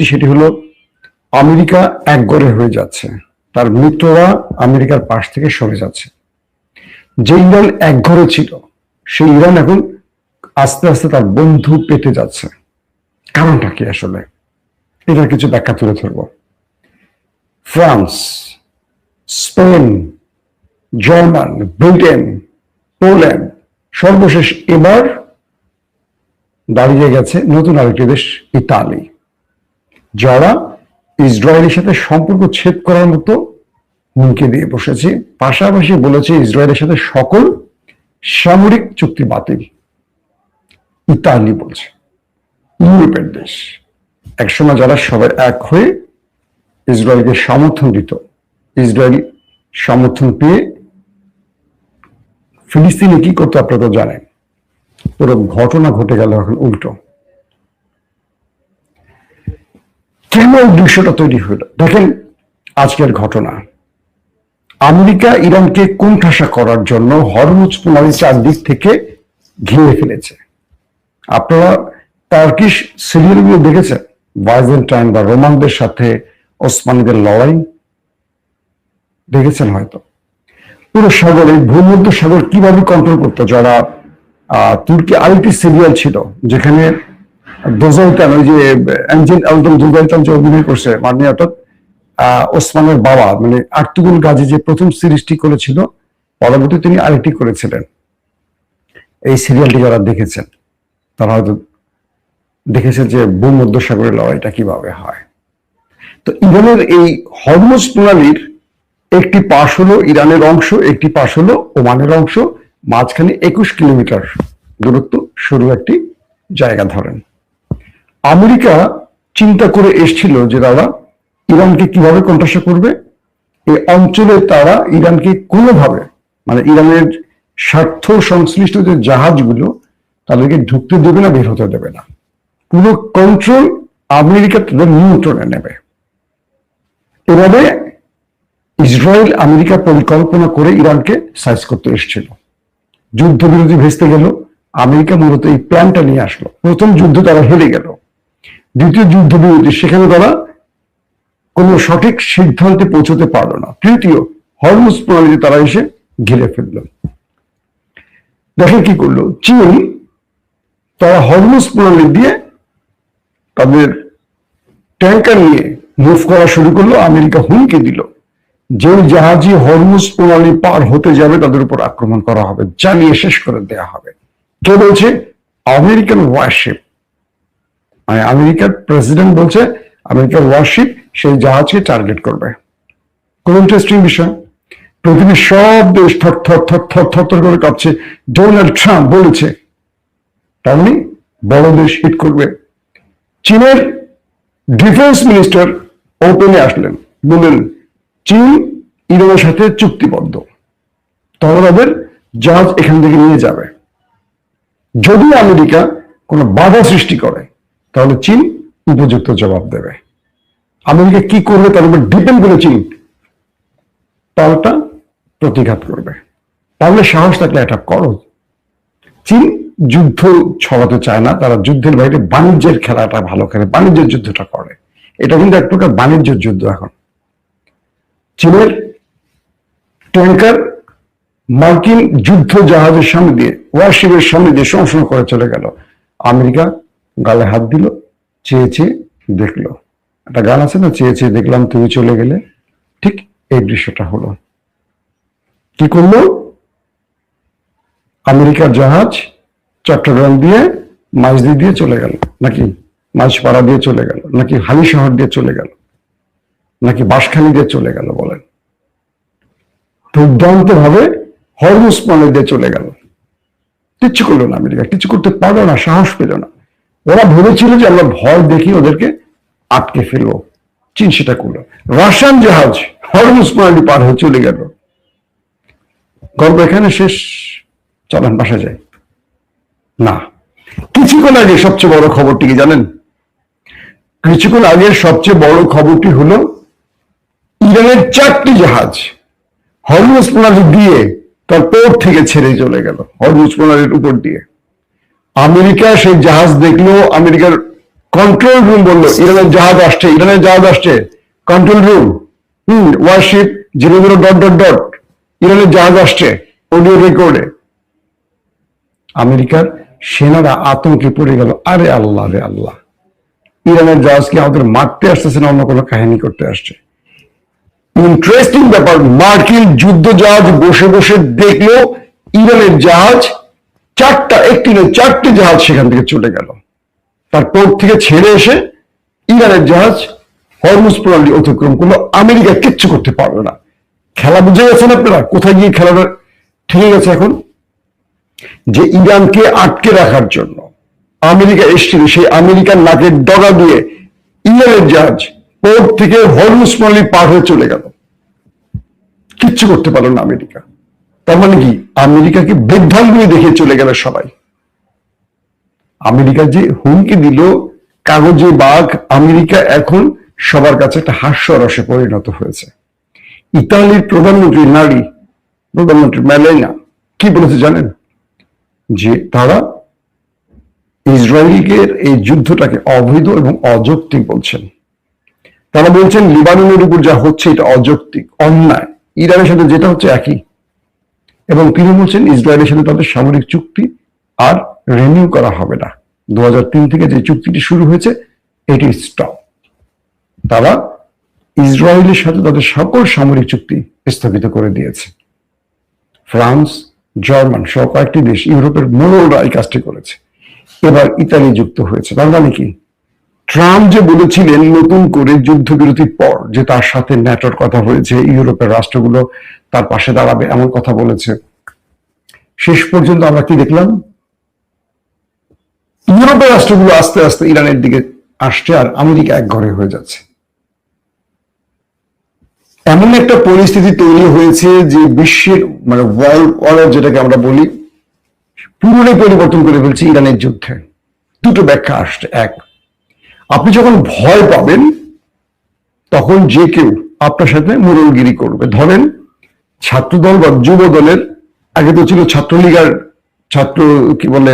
সেটি হলো আমেরিকা একঘরে হয়ে যাচ্ছে, তার মিত্ররা আমেরিকার পাশ থেকে সরে যাচ্ছে। যে ইরান একঘরে ছিল সেই ইরান এখন আস্তে আস্তে তার বন্ধু পেতে যাচ্ছে। কারণটা কি আসলে, এটার কিছু ব্যাখ্যা তুলে ধরব। France, Spain, German, Britain, Poland, সর্বশেষ এবার দাঁড়িয়ে গেছে নতুন আরেকটি দেশ ইতালি, যারা ইসরায়েলের সাথে সম্পর্ক ছেদ করার মতো হুমকি দিয়ে বসেছে। পাশাপাশি বলেছে ইসরায়েলের সাথে সকল সামরিক চুক্তি বাতিল। ইতালি বলছে, ইউরোপের দেশ একসময় যারা সবাই এক হয়ে ইসরায়েলকে সমর্থন দিত, ইসরায়েল সমর্থন পেয়ে ফিলিস্তিনে কি করতো আপনারা তো জানেন। পুরো ঘটনা ঘটে গেল এখন উল্টো। কেন দৃশ্যটা তৈরি হইল দেখেন। আজকের ঘটনা, আমেরিকা ইরানকে কোণঠাসা করার জন্য হরমুজ প্রণালী চারদিক থেকে ঘিরে ফেলেছে। আপনারা টার্কিশ সিরিয়ালগুলো দেখেছেন, বাইজেন্টাইন বা রোমানদের সাথে ওসমানীদের লড়াই দেখেছেন হয়তো। পুরো সাগরে ভূমধ্য সাগর কিভাবে কন্ট্রোল করতো যারা। তুর্কি আরেকটি সিরিয়াল ছিল যেখানে দোজাইতান, ওই যে এঞ্জিন আলদম দোজাইতান যে অভিনয় করছে, মানে অর্থাৎ ওসমানের বাবা মানে আর্তুগুল গাজী যে প্রথম সিরিজটি করেছিল, পরবর্তী তিনি আরেকটি করেছিলেন। এই সিরিয়ালটি যারা দেখেছেন তারা হয়তো দেখেছেন যে ভূমধ্য সাগরের লড়াইটা কিভাবে হয়। তো ইরানের এই হরমুজ প্রণালীর একটি পাশ হলো ইরানের অংশ, একটি পাশ হলো ওমানের অংশ, মাঝখানে 21 কিলোমিটার দূরত্ব সরু একটি জায়গা ধরেন। আমেরিকা চিন্তা করে এসেছিল যে তারা ইরানকে কিভাবে কোণঠাসা করবে। এই অঞ্চলে তারা ইরানকে কোনোভাবে, মানে ইরানের স্বার্থ সংশ্লিষ্ট যে জাহাজগুলো তাদেরকে ঢুকতে দেবে না, বের হতে দেবে না। পুরো কন্ট্রোল আমেরিকা তাদের নিয়ন্ত্রণে নেবে। এভাবে ইসরায়েল আমেরিকা পরিকল্পনা করে ইরানকে সাইজ করতে এসেছিল। যুদ্ধবিরতি ভেস্তে গেল, আমেরিকা মূলত এই প্ল্যানটা নিয়ে আসলো। প্রথম যুদ্ধ তারা হেরে গেল, দ্বিতীয় যুদ্ধবিরতি সেখানে তারা কোনো সঠিক সিদ্ধান্তে পৌঁছতে পারলো না, তৃতীয় হরমুজ প্রণালীতে তারা এসে ঘিরে ফেলল। দেখে কি করলো চীন, তারা হরমুজ প্রণালী দিয়ে তাদের ট্যাঙ্কার নিয়ে মুভ করা শুরু করলো। আমেরিকা হুমকি দিল যে জাহাজই হরমুজ প্রণালী পার হতে যাবে তাদের উপর আক্রমণ করা হবে, জ্বালিয়ে শেষ করে দেওয়া হবে। কে বলছে? American warship. মানে আমেরিকার প্রেসিডেন্ট বলছে আমেরিকার ওয়ারশিপ সেই জাহাজকে টার্গেট করবে। খুব ইন্টারেস্টিং বিষয়। পৃথিবীর সব দেশ থর থর থর থর থর থর করে কাঁপছে। ডোনাল্ড ট্রাম্প বলেছে, তার মানে বড় দেশ হিট করবে। চীনের ডিফেন্স মিনিস্টার ওপেনে আসলেন, বললেন চীন ইরানের সাথে চুক্তিবদ্ধ, তারা তাদের জাহাজ এখান থেকে নিয়ে যাবে। যদি আমেরিকা কোনো বাধা সৃষ্টি করে তাহলে চীন উপযুক্ত জবাব দেবে। আমেরিকা কি করবে তার উপর ডিপেন্ড করে চীন পাল্টা প্রতিঘাত করবে। তাহলে সাহস থাকলে এটা করো। চীন যুদ্ধ ছড়াতে চায় না, তারা যুদ্ধের বাইরে বাণিজ্যের খেলাটা ভালো খেলে, বাণিজ্যের যুদ্ধটা করে। এটা কিন্তু এক প্রকার বাণিজ্যের যুদ্ধ। এখন চীনের ট্যাঙ্কার মার্কিন যুদ্ধ জাহাজের সামনে দিয়ে, ওয়ারশিপের সামনে দিয়ে সংশোধন করে চলে গেল। আমেরিকা গালে হাত দিল, চেয়ে চেয়ে দেখলো। একটা গান আছে না, চেয়ে চেয়ে দেখলাম তুমি চলে গেলে, ঠিক এই দৃশ্যটা হলো। কি করলো? আমেরিকার জাহাজ চট্টগ্রাম দিয়ে মাঝদি দিয়ে চলে গেল, নাকি মাঝপাড়া দিয়ে চলে গেল, নাকি হালি শহর দিয়ে চলে গেল, নাকি বাঁশখালী দিয়ে চলে গেল বলেন। দুর্দান্ত ভাবে হরমুজ প্রণালী দিয়ে চলে গেল। কিচ্ছু করলো না আমেরিকা, কিছু করতে পারলো না, সাহস পেল না। ওরা ভেবেছিল যে আমরা ভয় দেখি ওদেরকে আটকে ফেলবো, চীন সেটা করলো। রাশিয়ান জাহাজ হরমুজ প্রণালী পার হয়ে চলে গেল। গল্প এখানে শেষ, চলেন বাসা যায় না। কিছুক্ষণ আগে সবচেয়ে বড় খবরটি কি জানেন? কিছুক্ষণ আগে সবচেয়ে বড় খবরটি হলো ইরানের 4টি জাহাজ হরমুজ প্রণালী দিয়ে তার পোর্ট থেকে ছেড়ে চলে গেল, হরমুজ প্রণালীর উপর দিয়ে। আমেরিকা সেই জাহাজ দেখলো, আমেরিকার কন্ট্রোল রুম বললো ইরানের জাহাজ আসছে, ইরানের জাহাজ আসছে, কন্ট্রোল রুম, ওয়ারশিপ 00... ইরানের জাহাজ আসছে, অডিও রেকর্ডে। আমেরিকার সেনারা আতঙ্কে পড়ে গেল, আরে আল্লাহ রে আল্লাহ, ইরানের জাহাজ কি আমাদের মারতে আসতেছে না অন্য কোনো কাহিনী করতে আসছে? ইন্টারেস্টিং ব্যাপার, মার্কিন যুদ্ধ জাহাজ বসে বসে দেখলো ইরানের জাহাজ চারটে জাহাজ সেখান থেকে চলে গেল। তার পোর্ট থেকে ছেড়ে এসে ইরানের জাহাজ হরমুজ প্রণালী অতিক্রম করলো। আমেরিকা কিচ্ছু করতে পারবে না। খেলা বুঝে গেছেন আপনারা কোথায় গিয়ে খেলাটা ঠিক গেছে এখন? যে ইরানকে আটকে রাখার জন্য আমেরিকা এসেছিল, সেই আমেরিকার নাকের ডগা দিয়ে ইরানের জাহাজ পোর্ট থেকে হরমুজ প্রণালী পার হয়ে চলে গেল, কিচ্ছু করতে পারলো না আমেরিকা। তার মানে কি, আমেরিকাকে বৃদ্ধাঙ্গুলি দেখিয়ে চলে গেল সবাই। আমেরিকা যে হুমকি দিল কাগজে বাঘ, আমেরিকা এখন সবার কাছে একটা হাস্যরসে পরিণত হয়েছে। ইতালির প্রধানমন্ত্রী নারী, প্রধানমন্ত্রী মেলানিয়া কি বলেছে জানেন? যে তারা ইসরায়েলের এই যুদ্ধটাকে অবৈধ এবং অযৌক্তিক বলছেন। তারা বলছেন লিবাননের উপর যা হচ্ছে এটা অযৌক্তিক, অন্যায়, ইরানের সাথে যেটা হচ্ছে একই। এবং তিনি বলছেন ইসরায়েলের সাথে তাদের সামরিক চুক্তি আর রিনিউ করা হবে না। 2003 থেকে যে চুক্তিটি শুরু হয়েছে এটি স্টপ। তারা ইসরায়েলের সাথে তাদের সকল সামরিক চুক্তি স্থগিত করে দিয়েছে। ফ্রান্স, জার্মান সহ কয়েকটি দেশ, ইউরোপের মোড়লরা এই কাজটি করেছে। এবার ইতালি যুক্ত হয়েছে। তার মানে কি, ট্রাম্প যে বলেছিলেন নতুন করে যুদ্ধবিরতির পর যে তার সাথে ন্যাটোর কথা হয়েছে, ইউরোপের রাষ্ট্রগুলো তার পাশে দাঁড়াবে এমন কথা বলেছে, শেষ পর্যন্ত আমরা কি দেখলাম? ইউরোপের রাষ্ট্রগুলো আস্তে আস্তে ইরানের দিকে আসছে আর আমেরিকা এক ঘরে হয়ে যাচ্ছে। এমন একটা পরিস্থিতি তৈরি হয়েছে যে বিশ্বের মানে ওয়ার্ল্ড অর্ডার যেটাকে আমরা বলি পুরোটাই পরিবর্তন করে ফেলছে ইরানের যুদ্ধে। দুটো ব্যাখ্যা আসছে। এক, আপনি যখন ভয় পাবেন তখন যে কেউ আপনার সাথে মোড়লগিরি করবে। ধরেন ছাত্রদল বা যুব দলের, আগে তো ছিল ছাত্রলীগ আর ছাত্র কি বলে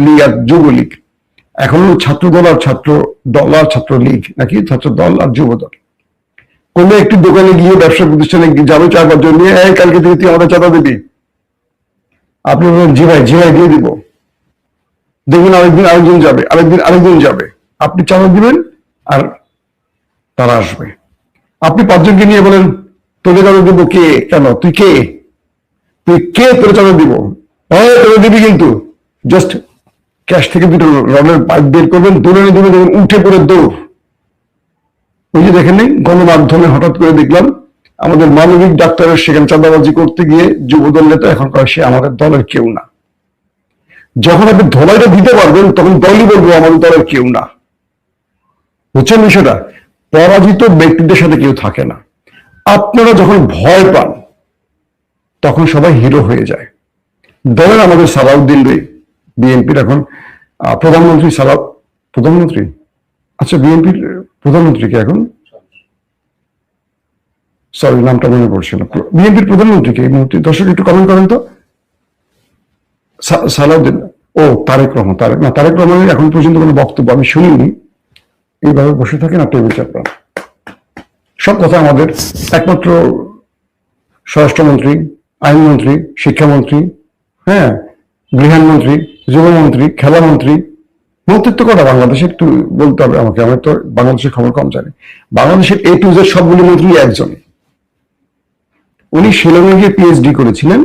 লীগ আর যুবলীগ, এখন ছাত্র দল আর ছাত্র দল আর ছাত্রলীগ, নাকি ছাত্র দল আর যুব দল। কোনো একটি দোকানে গিয়ে ব্যবসা প্রতিষ্ঠানে যাবে 4-5 জন নিয়ে, কালকে থেকে তুই আমাদের চাঁদা দিবি, আপনি বলবেন জি ভাই দিয়ে দিব। দেখবেন আরেকদিন আরেকজন যাবে, আরেকজন যাবে, আপনি চাঁদা দিবেন আর তারা আসবে। আপনি 5 জনকে নিয়ে বলেন তোকে চাঁদা দিব, কে, কেন, তুই কে তোর চাঁদা দিব, হ্যাঁ তোকে দিবি, কিন্তু জাস্ট ক্যাশ থেকে দুটো রডের পাইপ বের করবেন, দৌড়ে দিবেন, উঠে পড়ে দৌড়। ওই যে দেখেন গণমাধ্যমে হঠাৎ করে দেখলাম আমাদের মানবিক ডাক্তারের সেখানে চাঁদাবাজি করতে গিয়ে যুবদল নেতা এখন সে আমাদের দলের কেউ না। যখন আপনি ধলাইটা দিতে পারবেন তখন দলই বলবো আমাদের দলের কেউ না। বুঝছেন বিষয়টা? পরাজিত ব্যক্তিদের সাথে কেউ থাকে না। আপনারা যখন ভয় পান তখন সবাই হিরো হয়ে যায়। ধরেন আমাদের সালাউদ্দিন রে, বিএনপির এখন প্রধানমন্ত্রী, আচ্ছা বিএনপির প্রধানমন্ত্রী কে এখন, সরি নামটা মনে পড়ছে না, বিএনপির প্রধানমন্ত্রী কে এই মুহূর্তে? দর্শক একটু কমেন্ট করেন তো। সালাউদ্দিন, ও তারেক রহমানের এখন পর্যন্ত কোনো বক্তব্য আমি শুনিনি। এইভাবে বসে থাকেন আর টেবিল চাপড়ান, সব কথা আমাদের একমাত্র স্বরাষ্ট্রমন্ত্রী, আইনমন্ত্রী, শিক্ষামন্ত্রী, হ্যাঁ, গৃহাণমন্ত্রী, যুবমন্ত্রী, খেলামন্ত্রী, মন্ত্রিত্ব করা বাংলাদেশে একটু বলতে হবে আমাকে, আমি তো বাংলাদেশের খবর কম জানি। বাংলাদেশের A to Z সবগুলি মন্ত্রী একজন। উনি শিলংয়ে গিয়ে পিএইচডি করেছিলেন,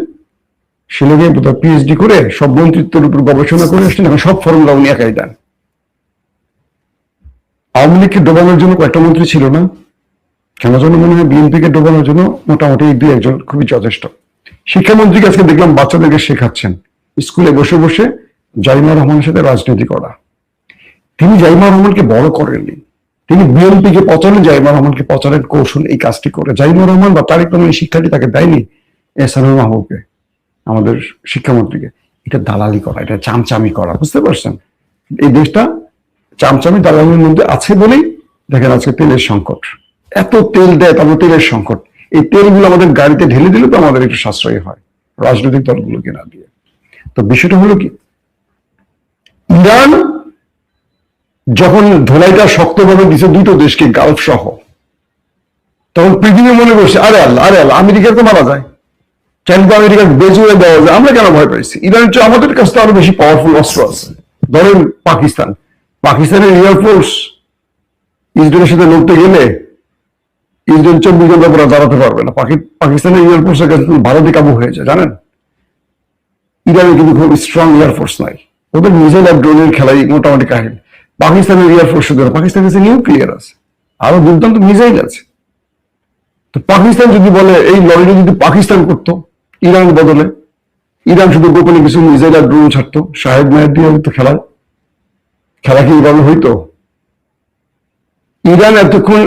শিলংয়ে পিএইচডি করে সব মন্ত্রিত্বের উপর গবেষণা করে আসছেন, এখন সব ফর্মুলা উনি একাই দেন। আওয়ামী লীগকে ডোবানোর জন্য কয়েকটা মন্ত্রী ছিল না? কেন যেন মনে হয় বিএনপিকে ডোবানোর জন্য মোটামুটি 2-1 খুবই যথেষ্ট। শিক্ষামন্ত্রীকে আজকে দেখলাম বাচ্চাদেরকে শেখাচ্ছেন স্কুলে বসে বসে জাইমা রহমানের সাথে রাজনীতি করা। তিনি জাইমা রহমানকে বড় করেননি, তিনি বিএনপিকে পচানো, জাইমা রহমানকে পচানোর কৌশল এই কাজটি করে। জাইমা রহমান বা তারেক রহমানের শিক্ষাটি তাকে দেয়নি এহসানুল মাহবুবকে, আমাদের শিক্ষামন্ত্রীকে। এটা দালালি করা, এটা চামচামি করা, বুঝতে পারছেন? এই দেশটা চামচামি দালালির মধ্যে আছে বলেই দেখেন আজকে তেলের সংকট, এত তেল দেয় তারপর তেলের সংকট। এই তেলগুলো আমাদের গাড়িতে ঢেলে দিলে তো আমাদের একটু সাশ্রয় হয় রাজনৈতিক দলগুলোকে না দিয়ে। তো বিষয়টা হলো কি, ইরান যখন ধোলাইটা শক্তভাবে দিছে দুটো দেশকে, গালফ সহ, তখন পৃথিবী মনে করছে আরে আল্লাহ আমেরিকা তো মারা যায়, চাইলে তো আমেরিকার বেজুয়ে দেওয়া যায়, আমরা কেন ভয় পাইছি? ইরানের চেয়ে আমাদের কাছে তো আরো বেশি পাওয়ারফুল অস্ত্র আছে। ধরেন পাকিস্তানের এয়ারফোর্স ইসরায়েলের সাথে লড়তে গেলে ইসরায়েল 24 ঘন্টা পরে দাঁড়াতে পারবে না। পাকিস্তানের এয়ারফোর্সের কাছে ভারতে কাবু হয়ে যায়, জানেন? ইরানের কিন্তু খুব স্ট্রং এয়ারফোর্স নাই, ওদের মিসাইল আর ড্রোনের খেলাই মোটামুটি কাহিনী। পাকিস্তানের এয়ারফোর্স পাকিস্তানের কাছে নিউক্লিয়ার আছে, আরো দুর্দান্ত মিসাইল আছে। তো পাকিস্তান যদি বলে, এই লড়াইটা যদি পাকিস্তান করতো ইরানের বদলে, ইরান শুধু গোপনে কিছু মিসাইল আর ড্রোন ছাড়তো, শাহেদ মাহেদ দিয়ে হয়তো খেলা কি এইভাবে হইতো? ইরান এতক্ষণ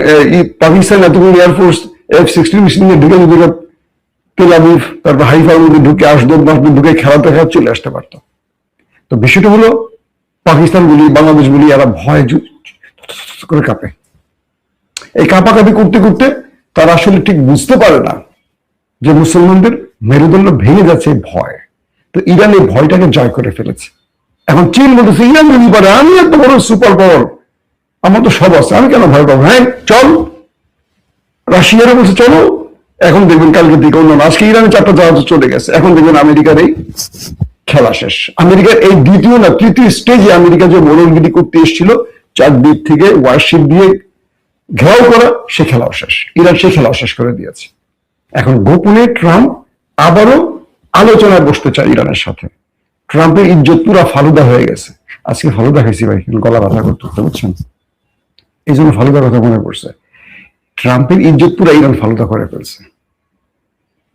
পাকিস্তান এতক্ষণ এয়ারফোর্স F-16 মেশিনে ঢুকে যদি তেল আবিব তারপর হাইফার মধ্যে ঢুকে আসদোদ মাসদে ঢুকে খেলা দেখা চলে আসতে পারত। তো বিষয়টা হলো পাকিস্তান বলি বাংলাদেশ বলি এরা ভয় করে কাঁপে। এই কাঁপাকাঁপি করতে করতে তারা আসলে ঠিক বুঝতে পারে না যে মুসলমানদের মেরুদণ্ড ভেঙে যাচ্ছে ভয়। তো ইরান এই ভয়টাকে জয় করে ফেলেছে। এখন চীন বলতেছে ইরান যদি পারে, আমি এত বড় সুপার পাওয়ার, আমার তো সব আছে, আমি কেন ভয় পাবো? হ্যাঁ চল। রাশিয়ারও বলছে চলো। এখন দেখবেন কালকে দিকে অন্য, আজকে ইরানের 4টা জাহাজ চলে গেছে, এখন দেখবেন আমেরিকার এই খেলা শেষ। আমেরিকার এই দ্বিতীয় না তৃতীয় স্টেজে আমেরিকা যে মোড়লগিরি করতে এসেছিল, চারদিক থেকে ওয়ারশিপ দিয়ে ঘেরাও করা, সে খেলাও শেষ। ইরান সে খেলাও শেষ করে দিয়েছে। এখন গোপনে ট্রাম্প আবারও আলোচনায় বসতে চায় ইরানের সাথে। ট্রাম্পের ইজ্জত পুরা ফালুদা হয়ে গেছে। আজকে ফালুদা খাইছি ভাই, গলা ব্যথা করতে, বুঝছেন? এই জন্য ফালুদার কথা মনে পড়ছে। ট্রাম্পের ইজ্জত পুরা ইরান ফালুদা করে ফেলছে।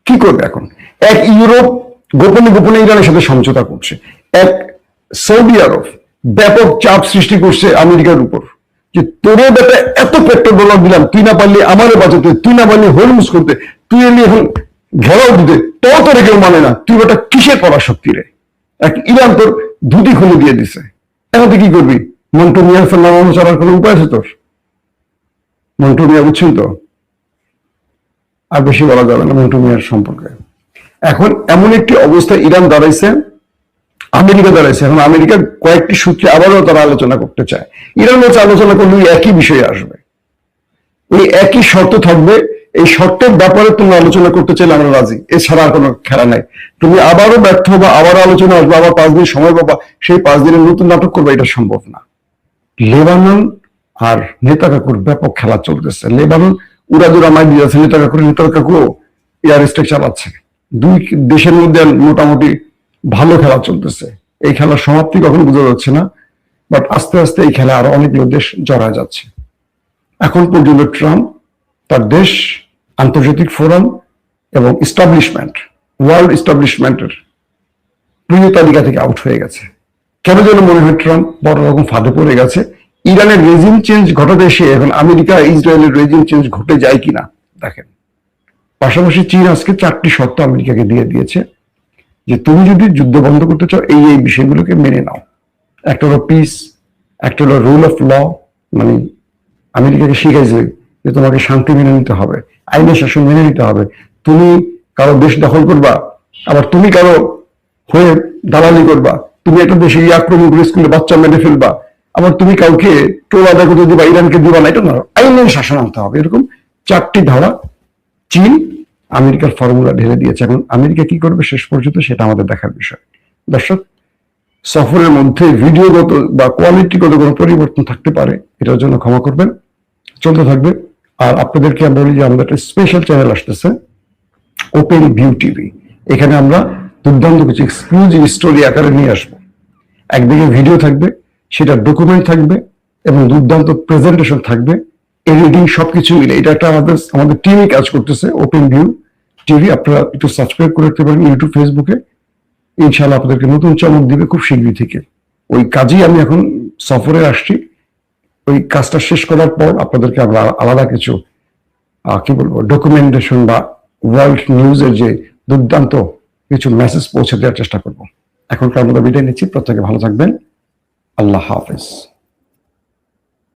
কি করবে এখন? এক ইউরোপ গোপনে গোপনে ইরানের সাথে সমঝোতা করছে, এক সৌদি আরব ব্যাপক চাপ সৃষ্টি করছে আমেরিকার উপর, যে তোরে বেটা এত পেট্রোল ডলার দিলাম, তুই না পারলি আমারে বাঁচাতে, তুই না পারলি হরমুজ করতে, তুই এলি এখন ঘেরাও দিতে, তোর কেউ মানে না, তুই বেটা কিসের পরাশক্তি রে? এক ইরান তোর ধুতি খুলে দিয়ে দিছে। এখন তুই কি করবি? মন্টু মিয়ার নামানো ছাড়ার কোনো উপায় আছে তোর? মন্টু মিয়া বুঝছেন তো, আর বেশি বলা যাবে না মন্টু মিয়ার সম্পর্কে। এখন এমন একটি অবস্থা ইরান দাঁড়াইছে, আমেরিকা দাঁড়াইছে। এখন আমেরিকা কয়েকটি সূত্রে আবারও তারা আলোচনা করতে চায়। ইরান হচ্ছে আলোচনা করলে একই বিষয়ে আসবে, ওই একই শর্ত থাকবে। এই শর্তের ব্যাপারে তুমি আলোচনা করতে চাইলে আমরা রাজি, এছাড়া আর কোনো খেলা নাই। তুমি আবারও ব্যর্থ হবা, আবারও আলোচনা আসবে, আবার 5 দিন সময় পাবা, সেই 5 দিনের নতুন নাটক করবে, এটা সম্ভব না। লেবানন আর নেতাকাকুর ব্যাপক খেলা চলতেছে। লেবানন উড়াদুরা মাই দিয়েছে, নেতাকাকু এয়ার স্ট্রাইক চালাচ্ছে। দুই দেশের মধ্যে মোটামুটি ভালো খেলা চলতেছে। এই খেলার সমাপ্তি কখন বোঝা যাচ্ছে না, বাট আস্তে আস্তে এই খেলা আরো অনেকগুলো দেশ জড়ায় যাচ্ছে। এখন পর্যন্ত ট্রাম্প তার দেশ, আন্তর্জাতিক ফোরাম এবং ইস্টাবলিশমেন্ট, ওয়ার্ল্ড ইস্টাবলিশমেন্টের প্রিয় তালিকা থেকে আউট হয়ে গেছে। কেন যেন মনে হয় ট্রাম্প বড় রকম ফাঁদে পড়ে গেছে। ইরানের রেজিম চেঞ্জ ঘটাতে এসে এখন আমেরিকা ইসরায়েলের রেজিম চেঞ্জ ঘটে যায় কিনা দেখেন। পাশাপাশি চীন আজকে 4টি শর্ত আমেরিকাকে দিয়ে দিয়েছে, যে তুমি যদি যুদ্ধ বন্ধ করতে চাও এই এই বিষয়গুলোকে মেনে নাও। একটা হলো পিস, একটা হলো রুল অফ ল, মানে আমেরিকাকে শিখাইছে যে তোমাকে শান্তি মেনে নিতে হবে, আইনের শাসন মেনে নিতে হবে। তুমি কারো দেশ দখল করবা, আবার তুমি কারো হয়ে দালালি করবা, তুমি একটা দেশে আক্রমণ করে স্কুলে বাচ্চা মেরে ফেলবা, আবার তুমি কাউকে টোল আদায় করতে দিবা, ইরানকে দিবা না, এটা না, আইনের শাসন আনতে হবে। এরকম 4টি ধারা চীন আমেরিকার ফর্মুলা ঢেলে দিয়েছে। এখন আমেরিকা কি করবে শেষ পর্যন্ত সেটা আমাদের দেখার বিষয়। দর্শক, সফরের মধ্যে ভিডিওগত বা কোয়ালিটিগত কোনো পরিবর্তন থাকতে পারে, এটার জন্য ক্ষমা করবেন, চলতে থাকবে। আর আপনাদেরকে আমি বলি যে আমাদের একটা স্পেশাল চ্যানেল আসতেছে, ওপেন ভিউ টিভি। এখানে আমরা দুর্দান্ত কিছু এক্সক্লুসিভ স্টোরি আকারে নিয়ে আসবো। একদিকে ভিডিও থাকবে, সেটা ডকুমেন্ট থাকবে এবং দুর্দান্ত প্রেজেন্টেশন থাকবে, এডিটিং সবকিছু মিলে। এটা একটা আমাদের টিমই কাজ করতেছে, ওপেন ভিউ টিভি। আপনারা একটু সাবস্ক্রাইব করে রাখতে পারেন ইউটিউব, ফেসবুকে। ইনশাআল্লাহ আপনাদেরকে নতুন চমক দিবে খুব শীঘ্রই থেকে। ওই কাজেই আমি এখন সফরে আসছি। ওই কাজটা শেষ করার পর আপনাদেরকে আমরা আলাদা কিছু কি বলবো ডকুমেন্টেশন বা ওয়ার্ল্ড নিউজের যে দুর্দান্ত কিছু মেসেজ পৌঁছে দেওয়ার চেষ্টা করব। এখনকার মতো বিদায় নিচ্ছি, প্রত্যেকে ভালো থাকবেন। আল্লাহ হাফেজ।